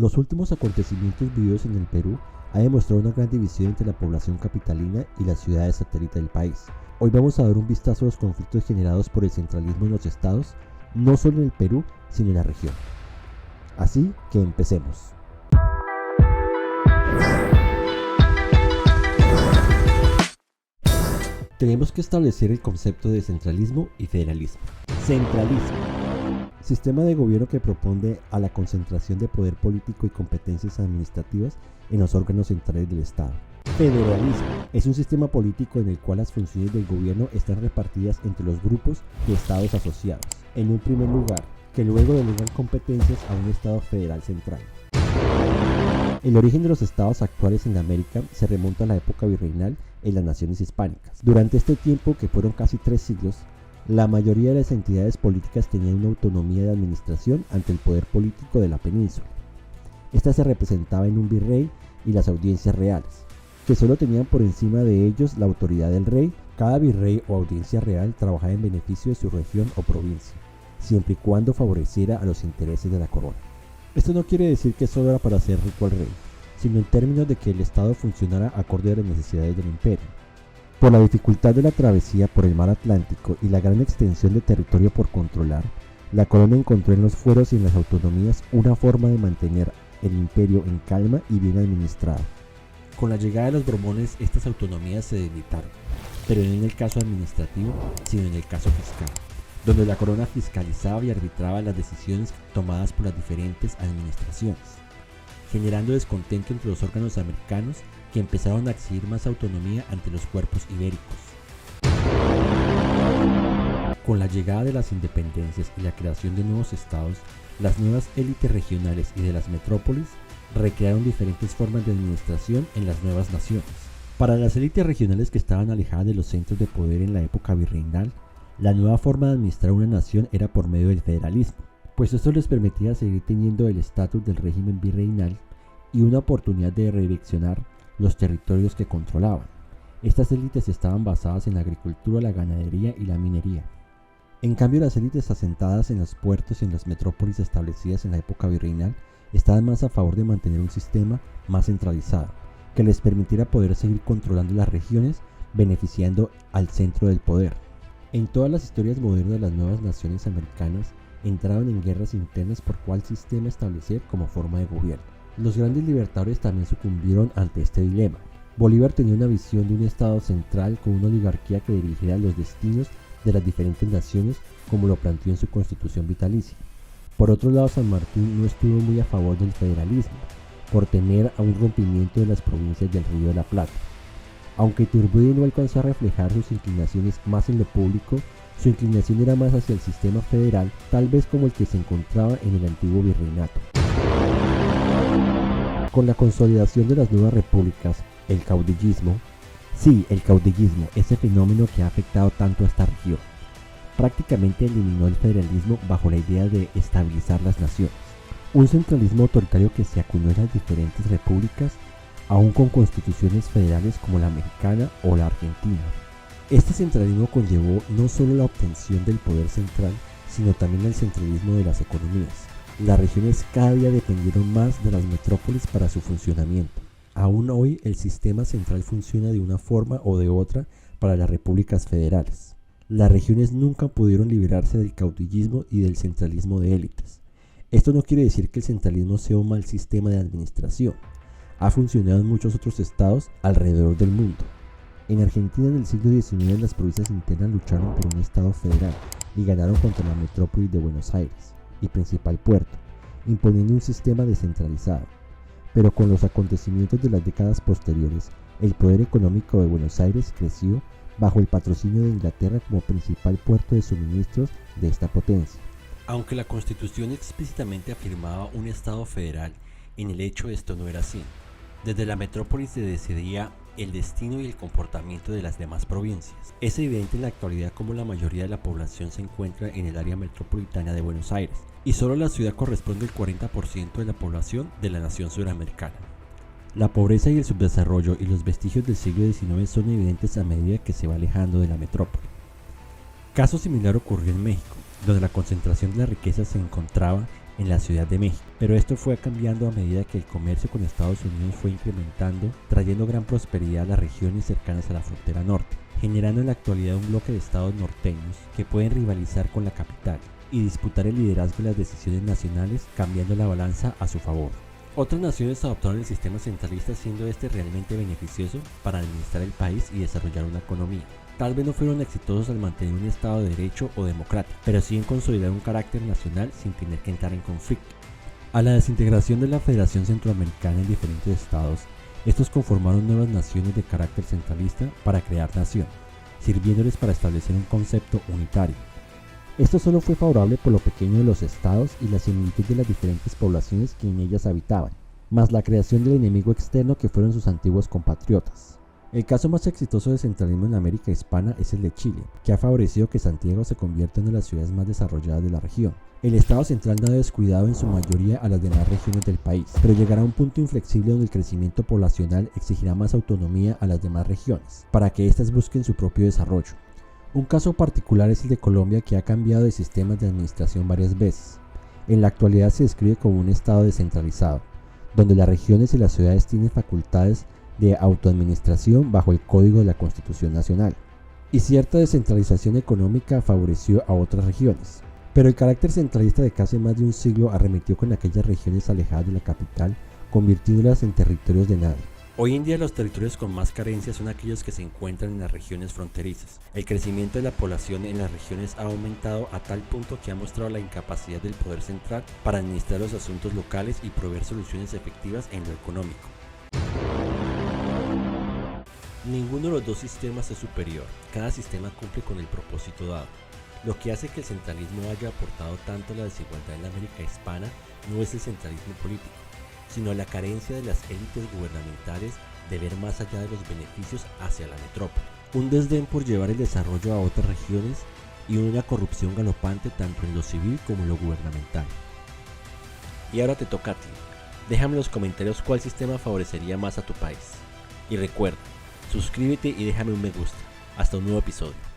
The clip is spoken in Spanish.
Los últimos acontecimientos vividos en el Perú han demostrado una gran división entre la población capitalina y las ciudades satélite del país. Hoy vamos a dar un vistazo a los conflictos generados por el centralismo en los estados, no solo en el Perú, sino en la región. Así que empecemos. Tenemos que establecer el concepto de centralismo y federalismo. Centralismo: sistema de gobierno que propone a la concentración de poder político y competencias administrativas en los órganos centrales del Estado. Federalismo: es un sistema político en el cual las funciones del gobierno están repartidas entre los grupos de estados asociados, en un primer lugar, que luego delegan competencias a un estado federal central. El origen de los estados actuales en América se remonta a la época virreinal en las naciones hispánicas. Durante este tiempo, que fueron casi 3 siglos, la mayoría de las entidades políticas tenían una autonomía de administración ante el poder político de la península. Esta se representaba en un virrey y las audiencias reales, que solo tenían por encima de ellos la autoridad del rey. Cada virrey o audiencia real trabajaba en beneficio de su región o provincia, siempre y cuando favoreciera a los intereses de la corona. Esto no quiere decir que solo era para hacer rico al rey, sino en términos de que el Estado funcionara acorde a las necesidades del imperio. Por la dificultad de la travesía por el mar Atlántico y la gran extensión de territorio por controlar, la corona encontró en los fueros y en las autonomías una forma de mantener el imperio en calma y bien administrado. Con la llegada de los Borbones, estas autonomías se debilitaron, pero no en el caso administrativo, sino en el caso fiscal, donde la corona fiscalizaba y arbitraba las decisiones tomadas por las diferentes administraciones, generando descontento entre los órganos americanos, que empezaron a exigir más autonomía ante los cuerpos ibéricos. Con la llegada de las independencias y la creación de nuevos estados, las nuevas élites regionales y de las metrópolis recrearon diferentes formas de administración en las nuevas naciones. Para las élites regionales que estaban alejadas de los centros de poder en la época virreinal, la nueva forma de administrar una nación era por medio del federalismo, pues esto les permitía seguir teniendo el estatus del régimen virreinal y una oportunidad de redireccionar los territorios que controlaban. Estas élites estaban basadas en la agricultura, la ganadería y la minería. En cambio, las élites asentadas en los puertos y en las metrópolis establecidas en la época virreinal estaban más a favor de mantener un sistema más centralizado, que les permitiera poder seguir controlando las regiones, beneficiando al centro del poder. En todas las historias modernas de las nuevas naciones americanas entraron en guerras internas por cuál sistema establecer como forma de gobierno. Los grandes libertadores también sucumbieron ante este dilema. Bolívar tenía una visión de un estado central con una oligarquía que dirigiera los destinos de las diferentes naciones, como lo planteó en su constitución vitalicia. Por otro lado, San Martín no estuvo muy a favor del federalismo, por temer a un rompimiento de las provincias del Río de la Plata. Aunque Iturbide no alcanzó a reflejar sus inclinaciones más en lo público, su inclinación era más hacia el sistema federal, tal vez como el que se encontraba en el antiguo virreinato. Con la consolidación de las nuevas repúblicas, el caudillismo, ese fenómeno que ha afectado tanto a esta región, prácticamente eliminó el federalismo bajo la idea de estabilizar las naciones. Un centralismo autoritario que se acuñó en las diferentes repúblicas, aún con constituciones federales como la mexicana o la argentina. Este centralismo conllevó no solo la obtención del poder central, sino también el centralismo de las economías. Las regiones cada día dependieron más de las metrópolis para su funcionamiento. Aún hoy el sistema central funciona de una forma o de otra para las repúblicas federales. Las regiones nunca pudieron liberarse del caudillismo y del centralismo de élites. Esto no quiere decir que el centralismo sea un mal sistema de administración. Ha funcionado en muchos otros estados alrededor del mundo. En Argentina en el siglo XIX las provincias internas lucharon por un estado federal y ganaron contra la metrópoli de Buenos Aires y principal puerto, imponiendo un sistema descentralizado. Pero con los acontecimientos de las décadas posteriores, el poder económico de Buenos Aires creció bajo el patrocinio de Inglaterra como principal puerto de suministros de esta potencia. Aunque la Constitución explícitamente afirmaba un Estado federal, en el hecho esto no era así. Desde la metrópoli se decidía el destino y el comportamiento de las demás provincias. Es evidente en la actualidad cómo la mayoría de la población se encuentra en el área metropolitana de Buenos Aires, y solo la ciudad corresponde al 40% de la población de la nación suramericana. La pobreza y el subdesarrollo y los vestigios del siglo XIX son evidentes a medida que se va alejando de la metrópoli. Caso similar ocurrió en México, donde la concentración de la riqueza se encontraba en la Ciudad de México, pero esto fue cambiando a medida que el comercio con Estados Unidos fue incrementando, trayendo gran prosperidad a las regiones cercanas a la frontera norte, generando en la actualidad un bloque de estados norteños que pueden rivalizar con la capital y disputar el liderazgo de las decisiones nacionales, cambiando la balanza a su favor. Otras naciones adoptaron el sistema centralista, siendo este realmente beneficioso para administrar el país y desarrollar una economía. Tal vez no fueron exitosos al mantener un Estado de Derecho o democrático, pero sí en consolidar un carácter nacional sin tener que entrar en conflicto. A la desintegración de la Federación Centroamericana en diferentes estados, estos conformaron nuevas naciones de carácter centralista para crear nación, sirviéndoles para establecer un concepto unitario. Esto solo fue favorable por lo pequeño de los estados y la similitud de las diferentes poblaciones que en ellas habitaban, más la creación del enemigo externo que fueron sus antiguos compatriotas. El caso más exitoso de centralismo en la América hispana es el de Chile, que ha favorecido que Santiago se convierta en una de las ciudades más desarrolladas de la región. El Estado central no ha descuidado en su mayoría a las demás regiones del país, pero llegará a un punto inflexible donde el crecimiento poblacional exigirá más autonomía a las demás regiones, para que éstas busquen su propio desarrollo. Un caso particular es el de Colombia, que ha cambiado de sistemas de administración varias veces. En la actualidad se describe como un Estado descentralizado, donde las regiones y las ciudades tienen facultades de autoadministración bajo el Código de la Constitución Nacional, y cierta descentralización económica favoreció a otras regiones. Pero el carácter centralista de casi más de un siglo arremetió con aquellas regiones alejadas de la capital, convirtiéndolas en territorios de nadie. Hoy en día los territorios con más carencias son aquellos que se encuentran en las regiones fronterizas. El crecimiento de la población en las regiones ha aumentado a tal punto que ha mostrado la incapacidad del poder central para administrar los asuntos locales y proveer soluciones efectivas en lo económico. Ninguno de los dos sistemas es superior, cada sistema cumple con el propósito dado. Lo que hace que el centralismo haya aportado tanto a la desigualdad en la América hispana no es el centralismo político, sino la carencia de las élites gubernamentales de ver más allá de los beneficios hacia la metrópoli, un desdén por llevar el desarrollo a otras regiones y una corrupción galopante tanto en lo civil como en lo gubernamental. Y ahora te toca a ti. Déjame en los comentarios cuál sistema favorecería más a tu país. Y recuerda, suscríbete y déjame un me gusta. Hasta un nuevo episodio.